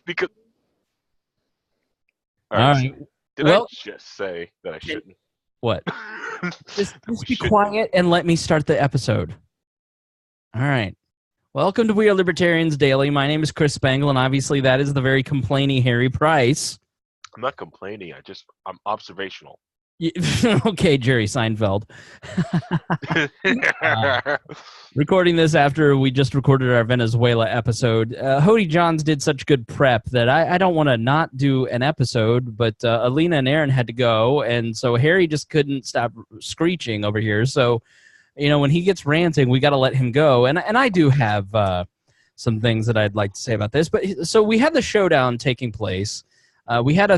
Because All right. Did Well, I just say that I shouldn't? What? Just be quiet and let me start the episode. All right. Welcome to We Are Libertarians Daily. My name is Chris Spangle, and obviously that is the very complaining Harry Price. I'm not complaining. I'm observational. Okay, Jerry Seinfeld. Recording this after we just recorded our Venezuela episode. Hody Johns did such good prep that I don't want to not do an episode, but Alina and Aaron had to go, and so Harry just couldn't stop screeching over here. So, when he gets ranting, we got to let him go. And I do have some things that I'd like to say about this. But so we had the showdown taking place. We had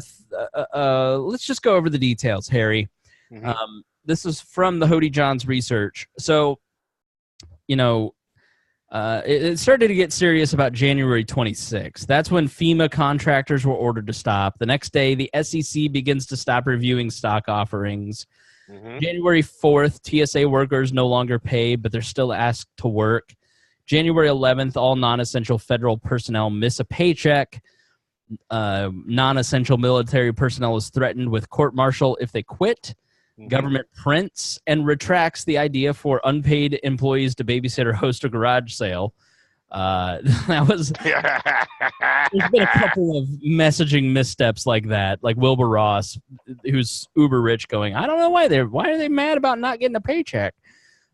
let's just go over the details, Harry. Mm-hmm. This is from the Hody Johns research. So, it started to get serious about January 26th. That's when FEMA contractors were ordered to stop. The next day, the SEC begins to stop reviewing stock offerings. Mm-hmm. January 4th, TSA workers no longer pay, but they're still asked to work. January 11th, all non-essential federal personnel miss a paycheck. Non-essential military personnel is threatened with court-martial if they quit. Mm-hmm. Government prints and retracts the idea for unpaid employees to babysit or host a garage sale. That was there's been a couple of messaging missteps like that, like Wilbur Ross, who's uber rich, going, I don't know why are they mad about not getting a paycheck.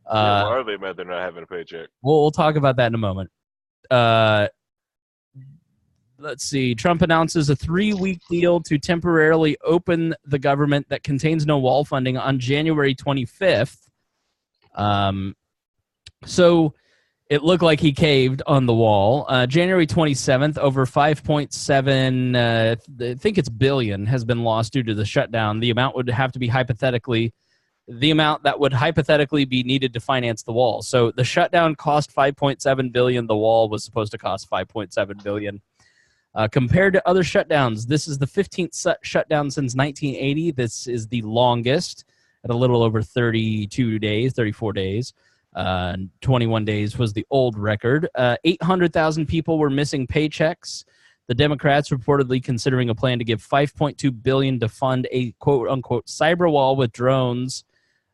Why are they mad they're not having a paycheck? We'll talk about that in a moment. Let's see. Trump announces a 3-week deal to temporarily open the government that contains no wall funding on January 25th. So it looked like he caved on the wall. January 27th, over 5.7, I think it's billion, has been lost due to the shutdown. The amount would have to be the amount that would hypothetically be needed to finance the wall. So the shutdown cost $5.7 billion. The wall was supposed to cost $5.7 billion. Compared to other shutdowns, this is the 15th shutdown since 1980. This is the longest at a little over 34 days. 21 days was the old record. 800,000 people were missing paychecks. The Democrats reportedly considering a plan to give $5.2 billion to fund a quote-unquote cyber wall with drones,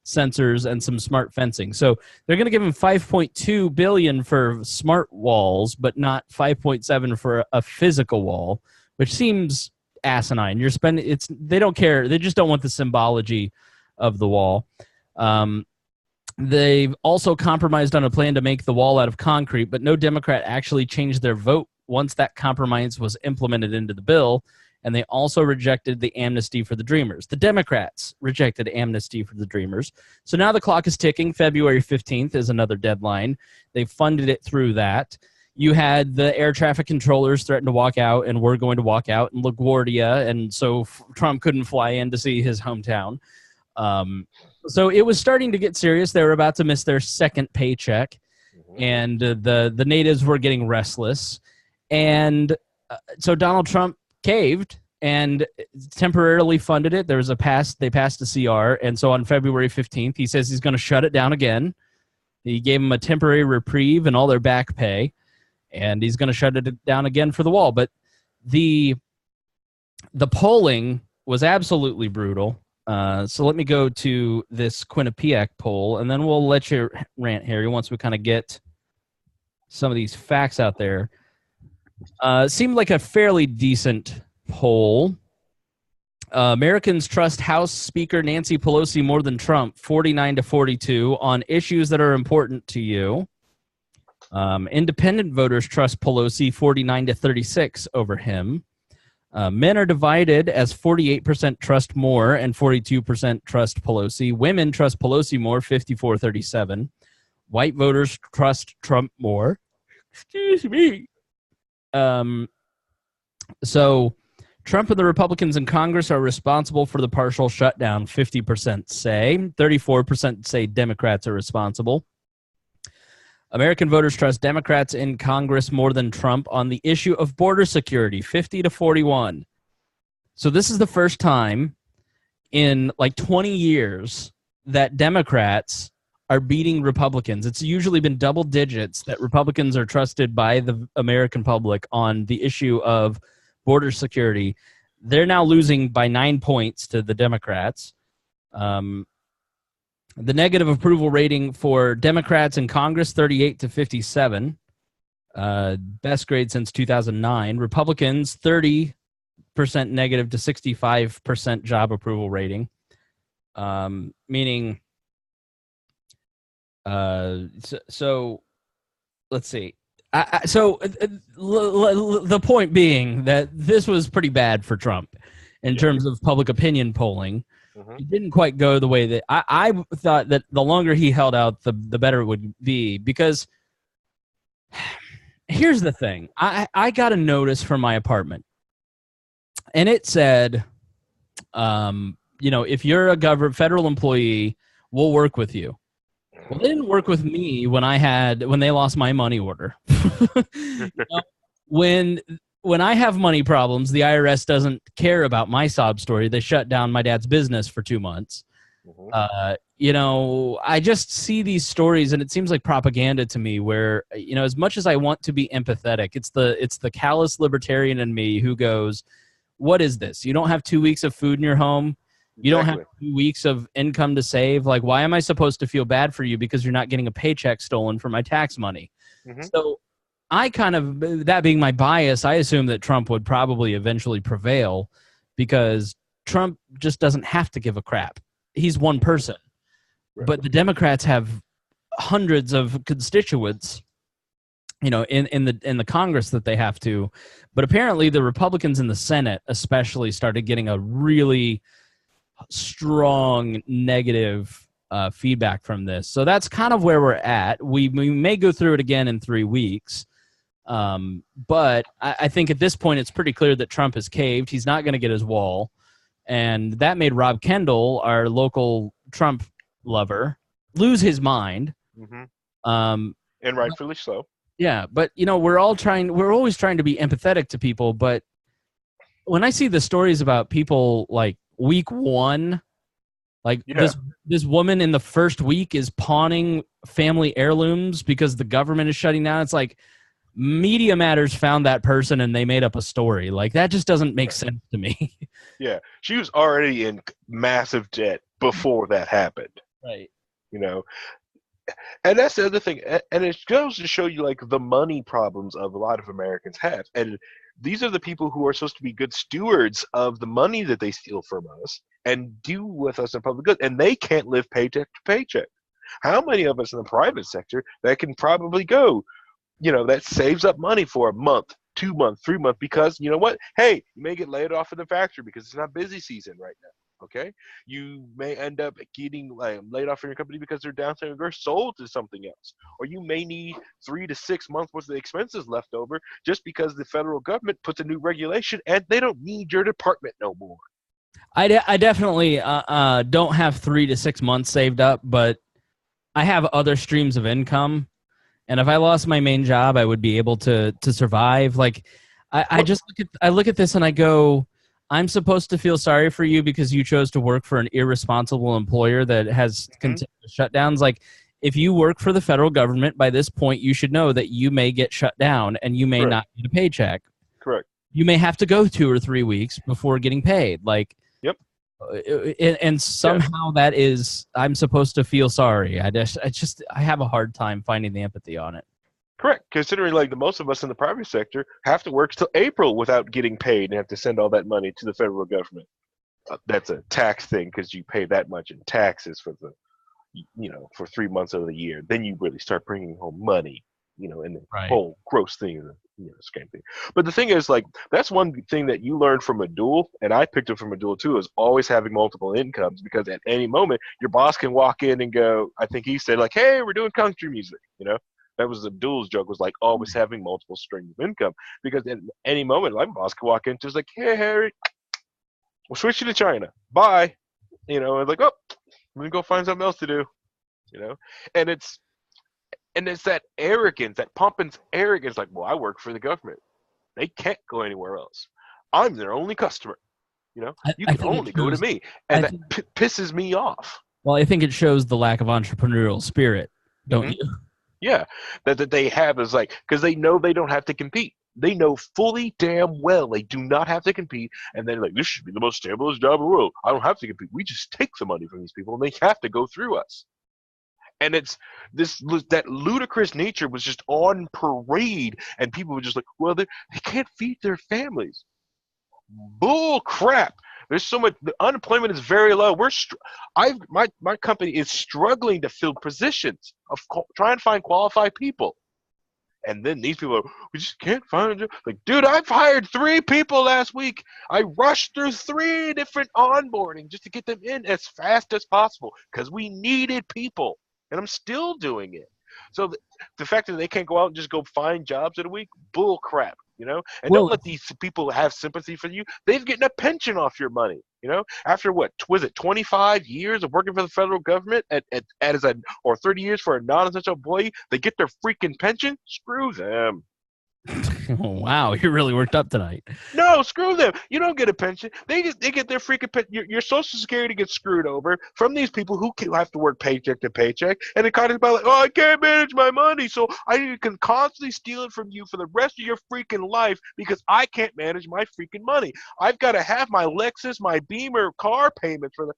sensors, and some smart fencing. So they're going to give him $5.2 billion for smart walls, but not $5.7 for a physical wall, which seems asinine. They don't care. They just don't want the symbology of the wall. They've also compromised on a plan to make the wall out of concrete, but no Democrat actually changed their vote once that compromise was implemented into the bill. And they also rejected the amnesty for the Dreamers. The Democrats rejected amnesty for the Dreamers. So now the clock is ticking. February 15th is another deadline. They funded it through that. You had the air traffic controllers threaten to walk out, and were going to walk out in LaGuardia, and so Trump couldn't fly in to see his hometown. So it was starting to get serious. They were about to miss their second paycheck, and the natives were getting restless. And so Donald Trump caved and temporarily funded it. They passed a CR, and so on February 15th, he says he's going to shut it down again. He gave them a temporary reprieve and all their back pay, and he's going to shut it down again for the wall. But the polling was absolutely brutal. So let me go to this Quinnipiac poll, and then we'll let you rant, Harry, once we kind of get some of these facts out there. Seemed like a fairly decent poll. Americans trust House Speaker Nancy Pelosi more than Trump, 49-42, on issues that are important to you. Independent voters trust Pelosi, 49-36, over him. Men are divided as 48% trust more and 42% trust Pelosi. Women trust Pelosi more, 54-37. White voters trust Trump more. Excuse me. So Trump and the Republicans in Congress are responsible for the partial shutdown. 50% say. 34% say Democrats are responsible. American voters trust Democrats in Congress more than Trump on the issue of border security, 50-41. So this is the first time in like 20 years that Democrats are beating Republicans. It's usually been double digits that Republicans are trusted by the American public on the issue of border security. They're now losing by 9 points to the Democrats. The negative approval rating for Democrats in Congress, 38 to 57. Best grade since 2009. Republicans, 30% negative to 65% job approval rating. Meaning, so let's see. The point being that this was pretty bad for Trump in terms of public opinion polling. It didn't quite go the way that I thought that the longer he held out, the better it would be. Because here's the thing. I got a notice from my apartment, and it said, if you're a federal employee, we'll work with you. Well, they didn't work with me when they lost my money order. When I have money problems, the IRS doesn't care about my sob story. They shut down my dad's business for 2 months. I just see these stories, and it seems like propaganda to me. Where as much as I want to be empathetic, it's the callous libertarian in me who goes, "What is this? You don't have 2 weeks of food in your home." You don't have 2 weeks of income to save. Like, why am I supposed to feel bad for you because you're not getting a paycheck stolen from my tax money? So I that being my bias, I assume that Trump would probably eventually prevail because Trump just doesn't have to give a crap. He's one person. Right. But the Democrats have hundreds of constituents, in the Congress that they have to. But apparently the Republicans in the Senate especially started getting a really strong negative feedback from this. So that's kind of where we're at. We may go through it again in 3 weeks. But I think at this point it's pretty clear that Trump has caved. He's not going to get his wall. And that made Rob Kendall, our local Trump lover, lose his mind. And rightfully so. Yeah, but we're always trying to be empathetic to people, but when I see the stories about people like week one, this woman in the first week is pawning family heirlooms because the government is shutting down. It's like Media Matters found that person and they made up a story. Like, that just doesn't make sense to me. Yeah, she was already in massive debt before that happened. Right. And that's the other thing. And it goes to show you, like, the money problems of a lot of Americans have. And these are the people who are supposed to be good stewards of the money that they steal from us and do with us in public good. And they can't live paycheck to paycheck. How many of us in the private sector that can probably go, that saves up money for a month, 2 months, 3 months, because you know what? Hey, you may get laid off in the factory because it's not busy season right now. Okay, you may end up getting laid off from your company because they're downsizing or sold to something else, or you may need 3 to 6 months worth of expenses left over just because the federal government puts a new regulation and they don't need your department no more. I definitely don't have 3 to 6 months saved up, but I have other streams of income, and if I lost my main job, I would be able to survive. Like, I look at this and I go, I'm supposed to feel sorry for you because you chose to work for an irresponsible employer that has continued shutdowns. Like, if you work for the federal government, by this point, you should know that you may get shut down and you may not get a paycheck. Correct. You may have to go 2 or 3 weeks before getting paid. Like, yep. And somehow that is, I'm supposed to feel sorry. I have a hard time finding the empathy on it. Correct, considering like the most of us in the private sector have to work till April without getting paid and have to send all that money to the federal government. That's a tax thing because you pay that much in taxes for for 3 months of the year. Then you really start bringing home money, and the whole gross thing is scam thing. But the thing is, like, that's one thing that you learned from a duel, and I picked up from a duel too, is always having multiple incomes, because at any moment your boss can walk in and go, I think he said, like, hey, we're doing country music, That was the duel's joke, was like always having multiple streams of income, because at any moment, my boss could walk in, just like, hey, Harry, we'll switch you to China. Bye. And like, oh, I'm going to go find something else to do, And it's that arrogance, that pompous arrogance, like, well, I work for the government. They can't go anywhere else. I'm their only customer. You can only go to me. And that pisses me off. Well, I think it shows the lack of entrepreneurial spirit, don't Mhm. you? Yeah, that they have is like because they know they don't have to compete. They know fully damn well they do not have to compete, and they're like, "This should be the most stabilized job in the world. I don't have to compete. We just take the money from these people, and they have to go through us." And it's that ludicrous nature was just on parade, and people were just like, "Well, they can't feed their families." Bull crap. There's so much. The unemployment is very low. My company is struggling to fill positions of trying to find qualified people. And then these people are, we just can't find a job. Like, dude, I've hired 3 people last week. I rushed through 3 different onboarding just to get them in as fast as possible because we needed people. And I'm still doing it. So the fact that they can't go out and just go find jobs in a week, bull crap, you know? And don't Well, let these people have sympathy for you. They're getting a pension off your money, you know? After what, was it 25 years of working for the federal government or 30 years for a non-essential employee, they get their freaking pension? Screw them. wow, you're really worked up tonight. No, screw them. You don't get a pension. They get their freaking your Social Security gets screwed over from these people who have to work paycheck to paycheck, and it kind of like, oh, I can't manage my money, so I can constantly steal it from you for the rest of your freaking life because I can't manage my freaking money. I've got to have my Lexus, my Beamer car payment for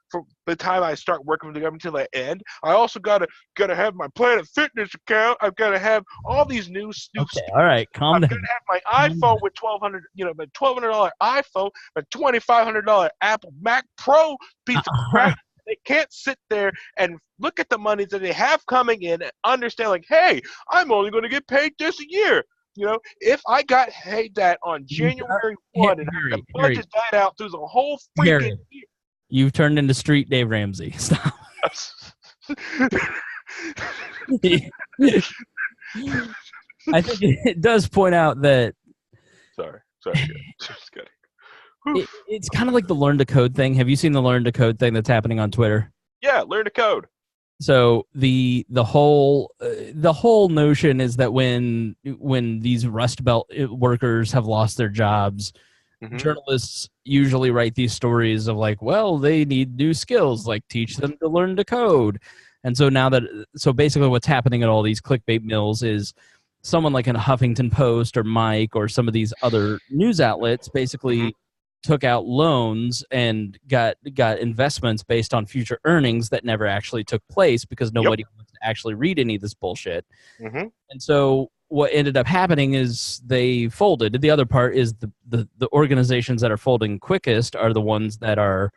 from the time I start working for the government until I end. I also gotta have my Planet Fitness account. I've got to have all these new Okay, all right, calm I've down. got to have my iPhone with the $1,200 iPhone, a $2,500 Apple Mac Pro piece of crap. They can't sit there and look at the money that they have coming in and understand, like, hey, I'm only going to get paid this a year. You know, if I got paid that on January 1 and I had to budget that out through the whole freaking year. You've turned into Street Dave Ramsey. Stop. I think it does point out that sorry. Just kidding. It's kind of like the learn to code thing. Have you seen the learn to code thing that's happening on Twitter? Yeah, learn to code. So the whole notion is that when these Rust Belt workers have lost their jobs, journalists usually write these stories of like, well, they need new skills, like teach them to learn to code. And so basically what's happening at all these clickbait mills is someone like in Huffington Post or Mike or some of these other news outlets basically took out loans and got investments based on future earnings that never actually took place because nobody wants to actually read any of this bullshit. And so what ended up happening is they folded. The other part is the organizations that are folding quickest are the ones that are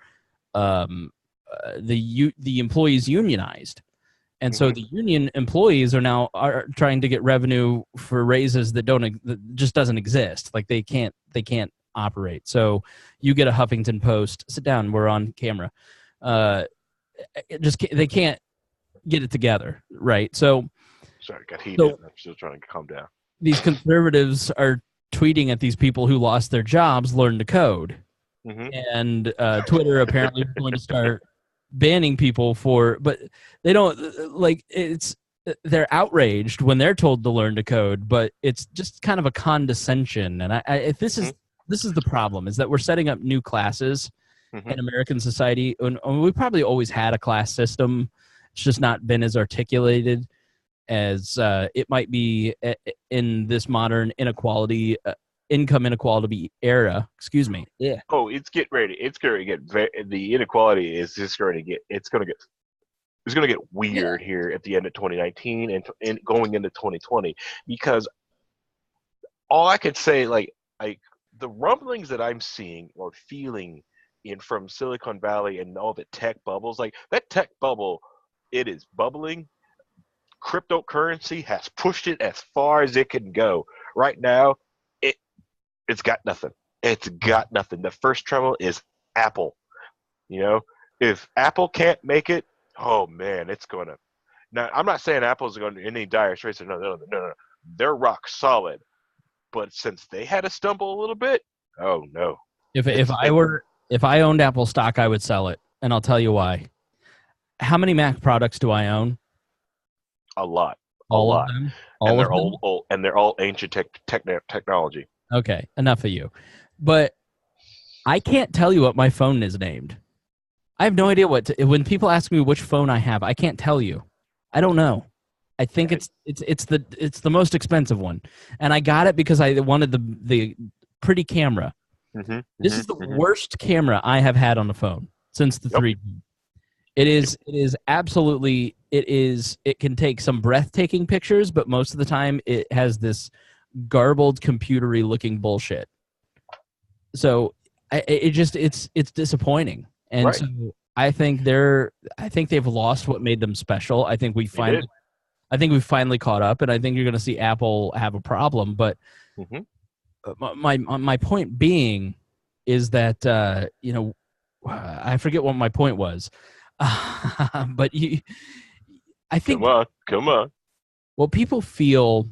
the employees unionized. And so the union employees are trying to get revenue for raises that just doesn't exist. Like they can't operate. So you get a Huffington Post. Sit down. We're on camera. They can't get it together, right? So sorry, got heated. I'm still trying to calm down. These conservatives are tweeting at these people who lost their jobs, learn to code, and Twitter apparently is going to start banning people but they don't like it's. They're outraged when they're told to learn to code, but it's just kind of a condescension. And this is the problem, is that we're setting up new classes in American society. And we probably always had a class system. It's just not been as articulated as it might be in this modern income inequality era. Excuse me. Yeah. Oh, it's getting ready. It's going to get the inequality is just going to get. It's going to get weird here at the end of 2019 and going into 2020 because all I could say, like the rumblings that I'm seeing or feeling from Silicon Valley and all the tech bubbles, like that tech bubble, it is bubbling. Cryptocurrency has pushed it as far as it can go. Right now, it's got nothing. It's got nothing. The first trouble is Apple. You know, if Apple can't make it, oh man, it's gonna. Now, I'm not saying Apple's going to any dire straits. No. They're rock solid. But since they had to stumble a little bit, oh no. If I owned Apple stock, I would sell it, and I'll tell you why. How many Mac products do I own? A lot. All of them. And they're all old, and they're all ancient technology. Okay, enough of you. But I can't tell you what my phone is named. I have no idea when people ask me which phone I have, I can't tell you. I don't know. I think Right. it's the most expensive one, and I got it because I wanted the pretty camera. Mm-hmm, This mm-hmm, is the mm-hmm. worst camera I have had on the phone since the Yep. 3G. It is absolutely it can take some breathtaking pictures, but most of the time it has this garbled computery looking bullshit. So it's disappointing. And Right. so I think they've lost what made them special. They did. I think we finally caught up, and I think you're going to see Apple have a problem. But Mm-hmm. my point being is that I forget what my point was, but I Come think on. Come on. well, people feel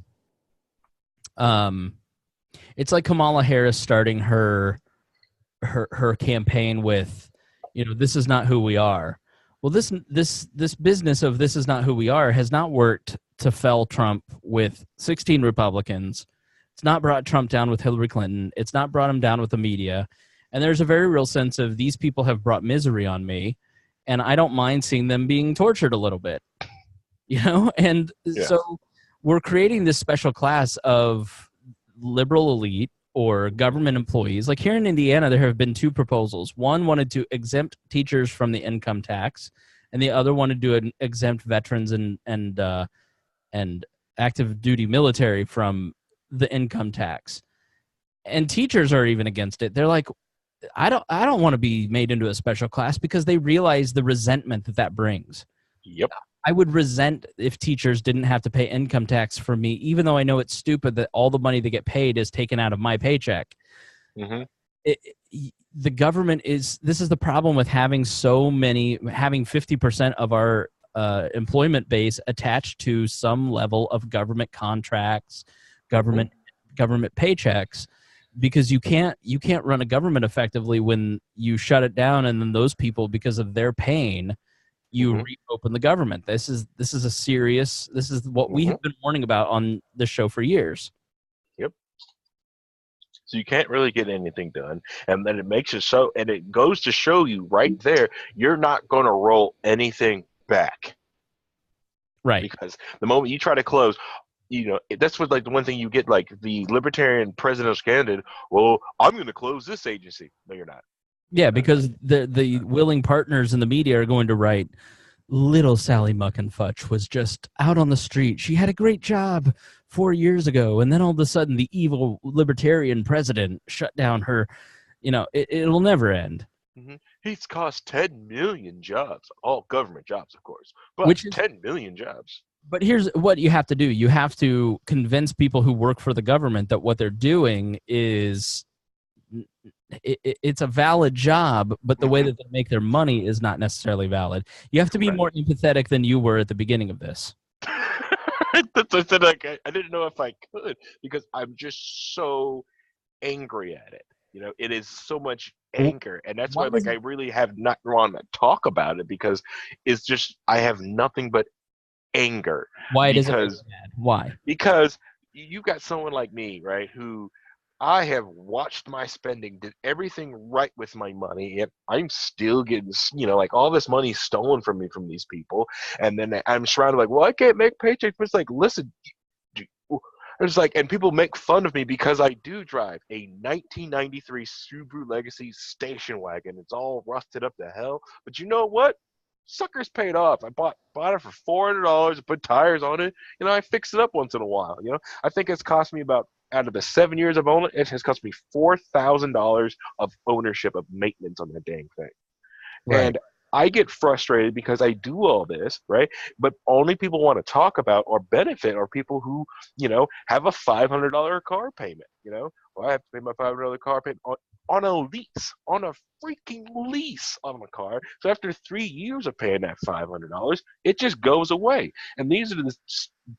it's like Kamala Harris starting her campaign with, this is not who we are. Well, this business of this is not who we are has not worked to fell Trump with 16 Republicans. It's not brought Trump down with Hillary Clinton. It's not brought him down with the media. And there's a very real sense of these people have brought misery on me, and I don't mind seeing them being tortured a little bit, And Yeah. so we're creating this special class of liberal elite or government employees. Like here in Indiana, there have been two proposals. One wanted to exempt teachers from the income tax, and the other wanted to exempt veterans and active duty military from the income tax. And teachers are even against it. They're like, I don't want to be made into a special class, because they realize the resentment that brings. Yep. I would resent if teachers didn't have to pay income tax for me, even though I know it's stupid that all the money they get paid is taken out of my paycheck. Mm-hmm. The government this is the problem with having having 50% of our employment base attached to some level of government contracts, government paychecks, because you can't run a government effectively when you shut it down, and then those people, because of their pain, you reopen the government. This is what we have been warning about on this show for years. Yep. So you can't really get anything done, and then it goes to show you right there, you're not going to roll anything back, Right? because the moment you try to close, that's what, like, the one thing you get, like the Libertarian presidential candidate. Well, I'm going to close this agency. No, you're not. Yeah, because the willing partners in the media are going to write, little Sally Muckenfudge was just out on the street. She had a great job 4 years ago, and then all of a sudden the evil libertarian president shut down her. It'll never end. Mm-hmm. He's cost 10 million jobs, all government jobs, of course, but Which is 10 million jobs. But here's what you have to do. You have to convince people who work for the government that what they're doing is it's a valid job, but the way that they make their money is not necessarily valid. You have to be more empathetic than you were at the beginning of this. That's what I said. Like, I didn't know if I could, because I'm just so angry at it. It is so much anger, and that's why, like, I really have not wanted to talk about it, because it's just, I have nothing but anger. Why does it bad? Why? Because you got someone like me, right, who I have watched my spending, did everything right with my money, and I'm still getting, like, all this money stolen from me from these people, and then I'm surrounded, like, well, I can't make paychecks. But it's like, listen, it's like, and people make fun of me because I do drive a 1993 Subaru Legacy station wagon. It's all rusted up to hell, but you know what? Sucker's paid off. I bought it for $400. Put tires on it. I fix it up once in a while. I think it's cost me about, out of the 7 years I've owned it, it has cost me $4,000 of ownership of maintenance on that dang thing. Right. And I get frustrated because I do all this, right? But only people want to talk about or benefit are people who, have a $500 car payment. Well, I have to pay my $500 car payment on a lease, on a freaking lease on a car. So after 3 years of paying that $500, it just goes away. And these are the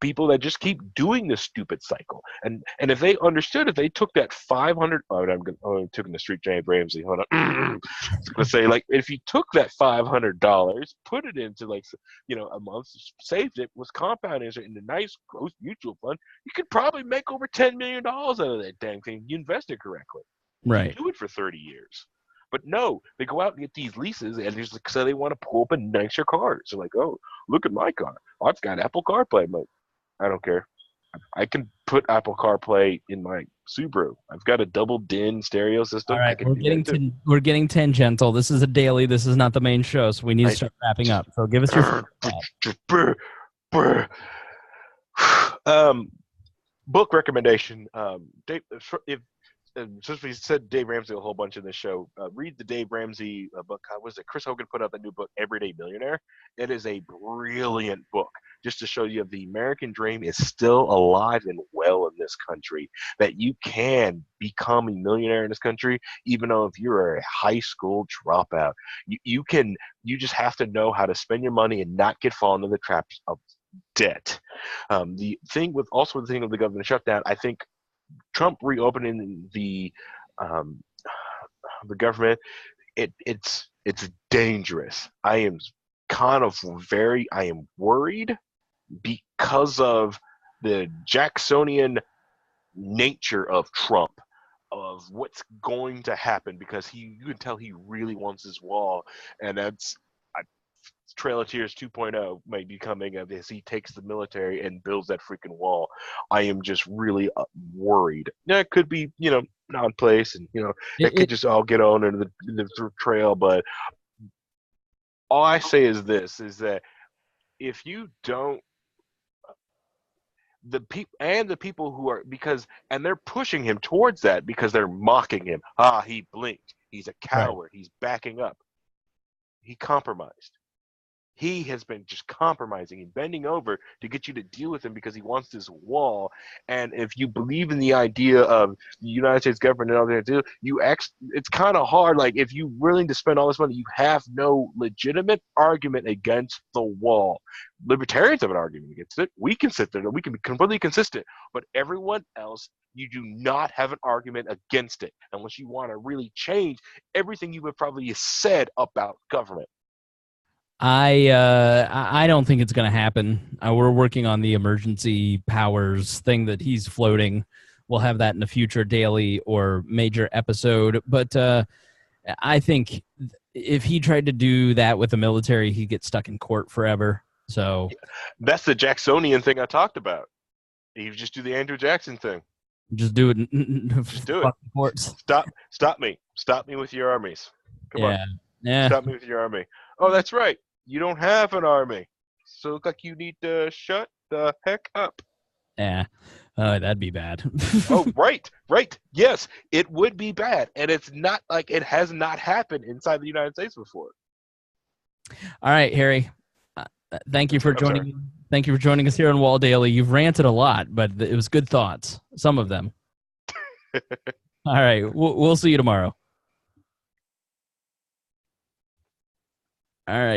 people that just keep doing this stupid cycle. And if they understood, if they took that 500, I'm taking the street James Ramsey. Hold on. I was gonna say, like, if you took that $500, put it into, like, a month, saved it, was compounding it in a nice gross mutual fund, you could probably make over $10 million out of that dang thing. You invest it correctly. Right. You do it for 30 years. But no, they go out and get these leases, and just like, so they want to pull up in nicer cars. They're like, oh, look at my car. I've got Apple CarPlay. I'm like, I don't care. I can put Apple CarPlay in my Subaru. I've got a double DIN stereo system. All right, I can do that too. we're getting tangential. This is a daily. This is not the main show, so we need to start wrapping up. So give us your book recommendation. Dave, if since we said Dave Ramsey a whole bunch in this show, read the Dave Ramsey book. Was it Chris Hogan put out the new book, Everyday Millionaire? It is a brilliant book, just to show you the American dream is still alive and well in this country, that you can become a millionaire in this country, even though if you're a high school dropout. You just have to know how to spend your money and not get fall into the traps of debt. The thing with the government shutdown, I think Trump reopening the government, it's dangerous. I am worried because of the Jacksonian nature of Trump, of what's going to happen, because you can tell he really wants his wall, and that's Trail of Tears 2.0 may be coming as he takes the military and builds that freaking wall. I am just really worried. Yeah, it could be, not in place, and it could just all get on into the trail. But all I say is this: is that if you don't, the people who are, and they're pushing him towards that because they're mocking him. He blinked. He's a coward. Right. He's backing up. He compromised. He has been just compromising and bending over to get you to deal with him because he wants this wall. And if you believe in the idea of the United States government and all that, it's kind of hard. Like, if you're willing to spend all this money, you have no legitimate argument against the wall. Libertarians have an argument against it. We can sit there and we can be completely consistent. But everyone else, you do not have an argument against it unless you want to really change everything you have probably said about government. I don't think it's going to happen. We're working on the emergency powers thing that he's floating. We'll have that in a future daily or major episode. But I think if he tried to do that with the military, he'd get stuck in court forever. So that's the Jacksonian thing I talked about. You just do the Andrew Jackson thing. Just do it. Just do it. Courts. Stop me. Stop me with your armies. Come on. Yeah. Stop me with your army. Oh, that's right. You don't have an army. So it looks like you need to shut the heck up. Yeah. That'd be bad. Oh, right. Yes, it would be bad. And it's not like it has not happened inside the United States before. All right, Harry. Thank you for joining. Thank you for joining us here on Wall Daily. You've ranted a lot, but it was good thoughts. Some of them. All right. We'll see you tomorrow. All right.